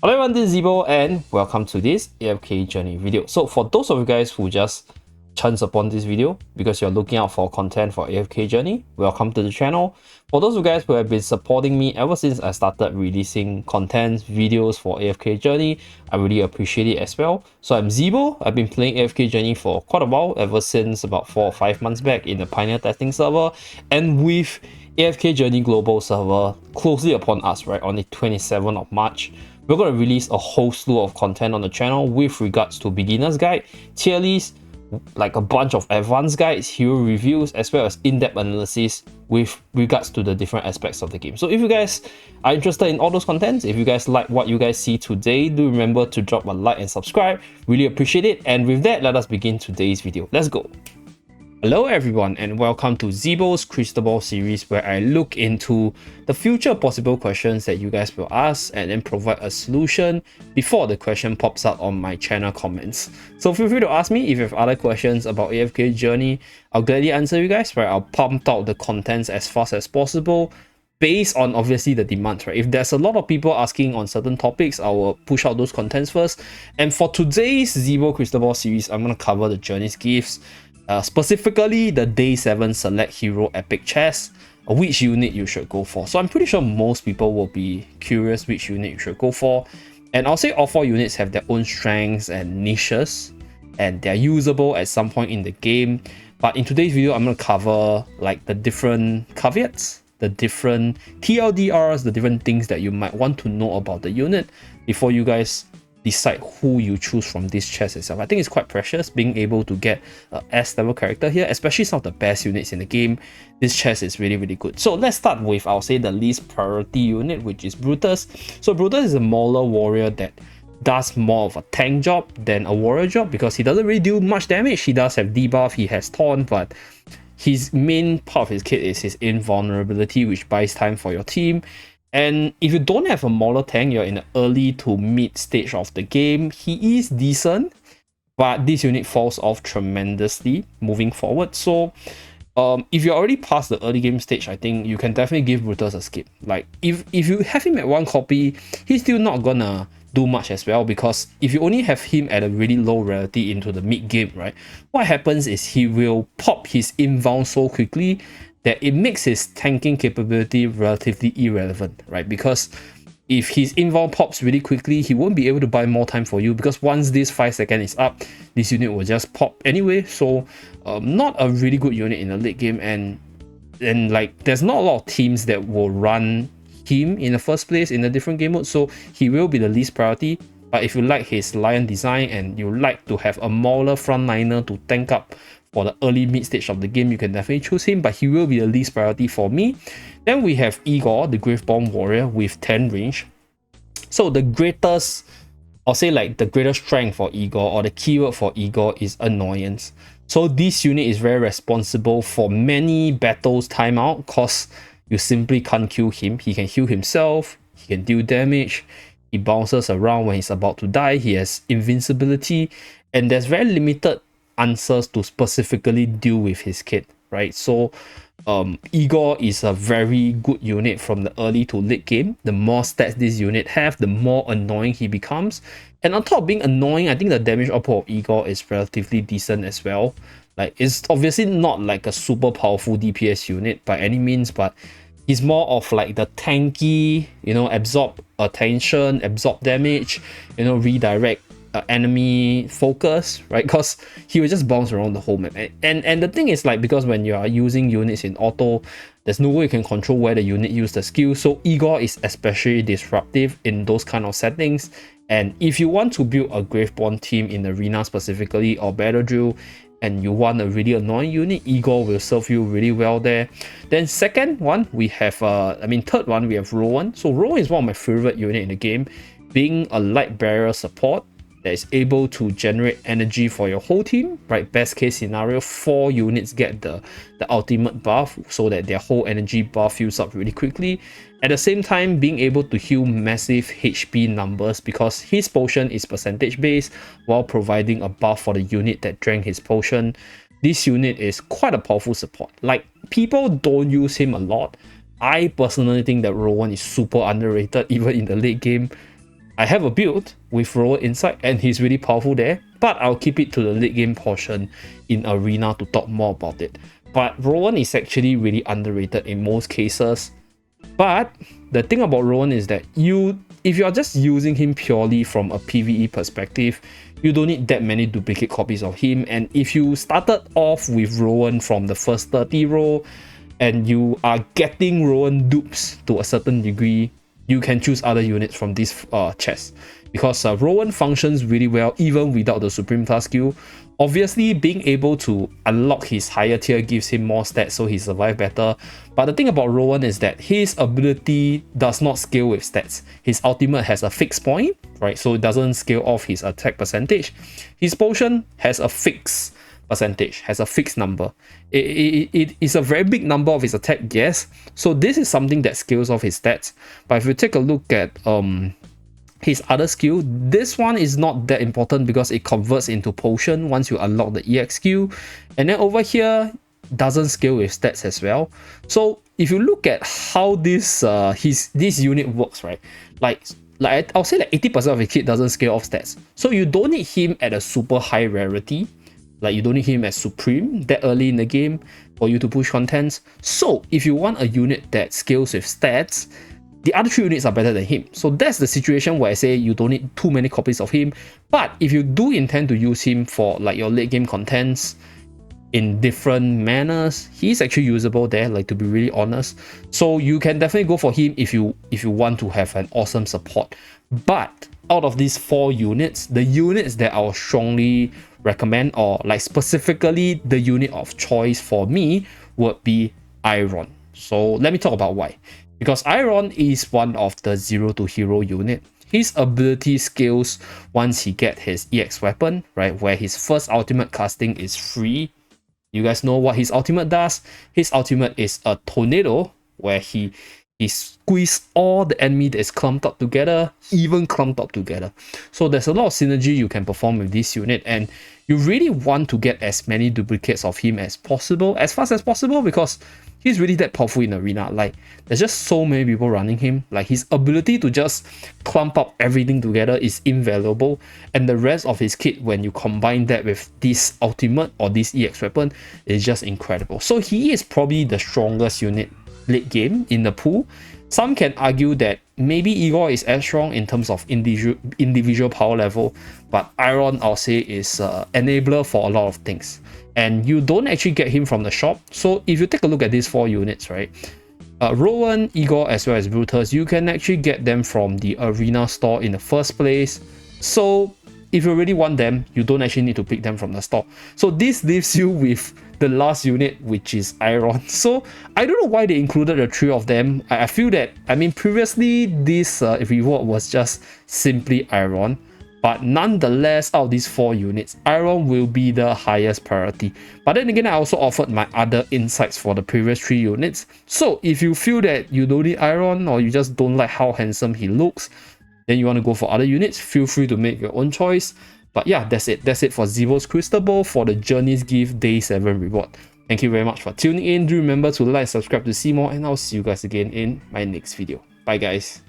Hello everyone, this is Zeeebo and welcome to this AFK Journey video. So for those of you guys who just chance upon this video because you're looking out for content for AFK Journey, welcome to the channel. For those of you guys who have been supporting me ever since I started releasing content videos for AFK Journey, I really appreciate it as well. So I'm Zeeebo. I've been playing AFK Journey for quite a while, ever since about 4 or 5 months back in the Pioneer testing server, and with AFK Journey global server closely upon us, right, on the 27th of March. We're going to release a whole slew of content on the channel with regards to beginner's guide, tier list, like a bunch of advanced guides, hero reviews, as well as in-depth analysis with regards to the different aspects of the game. So if you guys are interested in all those contents, if you guys like what you guys see today, do remember to drop a like and subscribe. Really appreciate it. And with that, let us begin today's video. Let's go. Hello everyone and welcome to Zeeebo's Crystal Ball series, where I look into the future possible questions that you guys will ask and then provide a solution before the question pops up on my channel comments. So feel free to ask me if you have other questions about AFK Journey. I'll gladly answer you guys, right? I'll pump out the contents as fast as possible based on obviously the demand, right? If there's a lot of people asking on certain topics, I will push out those contents first. And for today's Zeeebo Crystal Ball series, I'm going to cover the Journey's gifts. Specifically the day 7 select hero epic chest, which unit you should go for. So I'm pretty sure most people will be curious which unit you should go for, and I'll say all 4 units have their own strengths and niches and they're usable at some point in the game. But in today's video, I'm going to cover like the different caveats, the different TLDRs, the different things that you might want to know about the unit before you guys decide who you choose from this chest itself. I think it's quite precious being able to get a S level character here, especially some of the best units in the game. This chest is really good. So let's start with, I'll say, the least priority unit, which is Brutus. So Brutus is a Mauler warrior that does more of a tank job than a warrior job because he doesn't really do much damage. He does have debuff, he has taunt, but his main part of his kit is his invulnerability, which buys time for your team. And if you don't have a Mauler tank, you're in the early to mid stage of the game, he is decent, but this unit falls off tremendously moving forward. So if you're already past the early game stage, I think you can definitely give Brutus a skip. Like if you have him at 1 copy, he's still not gonna do much as well, because if you only have him at a really low rarity into the mid game, right, what happens is he will pop his invuln so quickly that it makes his tanking capability relatively irrelevant, right? Because if his invuln pops really quickly, he won't be able to buy more time for you, because once this 5 seconds is up, this unit will just pop anyway. So not a really good unit in the late game, and like there's not a lot of teams that will run him in the first place in a different game mode, so he will be the least priority. But if you like his lion design and you like to have a Mauler frontliner to tank up for the early mid stage of the game, you can definitely choose him, but he will be the least priority for me. Then we have Igor, the Graveborn warrior with 10 range. So the greatest, I'll say like the greatest strength for Igor, or the keyword for Igor, is annoyance. So this unit is very responsible for many battles timeout, because you simply can't kill him. He can heal himself, he can deal damage, he bounces around when he's about to die, he has invincibility, and there's very limited answers to specifically deal with his kit, right? So Igor is a very good unit from the early to late game. The more stats this unit have, the more annoying he becomes. And on top of being annoying, I think the damage output of Igor is relatively decent as well. Like, it's obviously not like a super powerful DPS unit by any means, but he's more of like the tanky, you know, absorb attention, absorb damage, you know, redirect enemy focus, right? Because he will just bounce around the whole map. And the thing is, like, because when you are using units in auto, there's no way you can control where the unit use the skill. So Igor is especially disruptive in those kind of settings. And if you want to build a Graveborn team in arena specifically, or battle drill, and you want a really annoying unit, Igor will serve you really well there. Then second one, we have third one, we have Rowan. So Rowan is one of my favorite unit in the game, being a light barrier support that is able to generate energy for your whole team, right? Best case scenario, 4 units get the ultimate buff, so that their whole energy bar fills up really quickly. At the same time, being able to heal massive HP numbers, because his potion is percentage based, while providing a buff for the unit that drank his potion. This unit is quite a powerful support. Like, people don't use him a lot. I personally think that Rowan is super underrated even in the late game. I have a build with Rowan inside and he's really powerful there, but I'll keep it to the late game portion in Arena to talk more about it. But Rowan is actually really underrated in most cases. But the thing about Rowan is that if you're just using him purely from a PvE perspective, you don't need that many duplicate copies of him. And if you started off with Rowan from the first 30 row and you are getting Rowan dupes to a certain degree, you can choose other units from this chest, because Rowan functions really well even without the Supreme Class skill. Obviously, being able to unlock his higher tier gives him more stats, so he survives better. But the thing about Rowan is that his ability does not scale with stats. His ultimate has a fixed point, right? So it doesn't scale off his attack percentage. His potion has a fixed percentage, has a fixed number. It is a very big number of his attack, yes. So this is something that scales off his stats. But if you take a look at his other skill, this one is not that important because it converts into potion once you unlock the EX skill. And then over here, doesn't scale with stats as well. So if you look at how this this unit works, right? Like I'll say like 80% of his kit doesn't scale off stats. So you don't need him at a super high rarity. Like you don't need him as Supreme that early in the game for you to push contents. So if you want a unit that scales with stats, the other 3 units are better than him. So that's the situation where I say you don't need too many copies of him. But if you do intend to use him for like your late game contents in different manners, he's actually usable there, like to be really honest. So you can definitely go for him if you want to have an awesome support. But out of these 4 units, the units that I will strongly recommend, or like specifically the unit of choice for me, would be Iron. So let me talk about why. Because Iron is one of the 0 to hero unit. His ability scales once he gets his EX weapon, right? Where his first ultimate casting is free. You guys know what his ultimate does? His ultimate is a tornado, where he squeezes all the enemy that is clumped up together, even clumped up together. So there's a lot of synergy you can perform with this unit, and you really want to get as many duplicates of him as possible, as fast as possible, because he's really that powerful in Arena. Like, there's just so many people running him. Like, his ability to just clump up everything together is invaluable. And the rest of his kit, when you combine that with this ultimate or this EX weapon, is just incredible. So he is probably the strongest unit late game in the pool. Some can argue that maybe Igor is as strong in terms of individual power level, but Iron, I'll say, is an enabler for a lot of things. And you don't actually get him from the shop. So if you take a look at these 4 units, right? Rowan, Igor, as well as Brutus, you can actually get them from the Arena store in the first place. So if you really want them, you don't actually need to pick them from the store. So this leaves you with the last unit, which is Iron. So I don't know why they included the 3 of them. I feel that, I mean, previously this reward was just simply Iron. But nonetheless, out of these 4 units, Iron will be the highest priority. But then again, I also offered my other insights for the previous 3 units. So if you feel that you don't need Iron, or you just don't like how handsome he looks, then you want to go for other units, feel free to make your own choice. But yeah, that's it. That's it for Zeeebo's Crystal Ball for the Journey's Gift Day 7 reward. Thank you very much for tuning in. Do remember to like, subscribe to see more, and I'll see you guys again in my next video. Bye guys.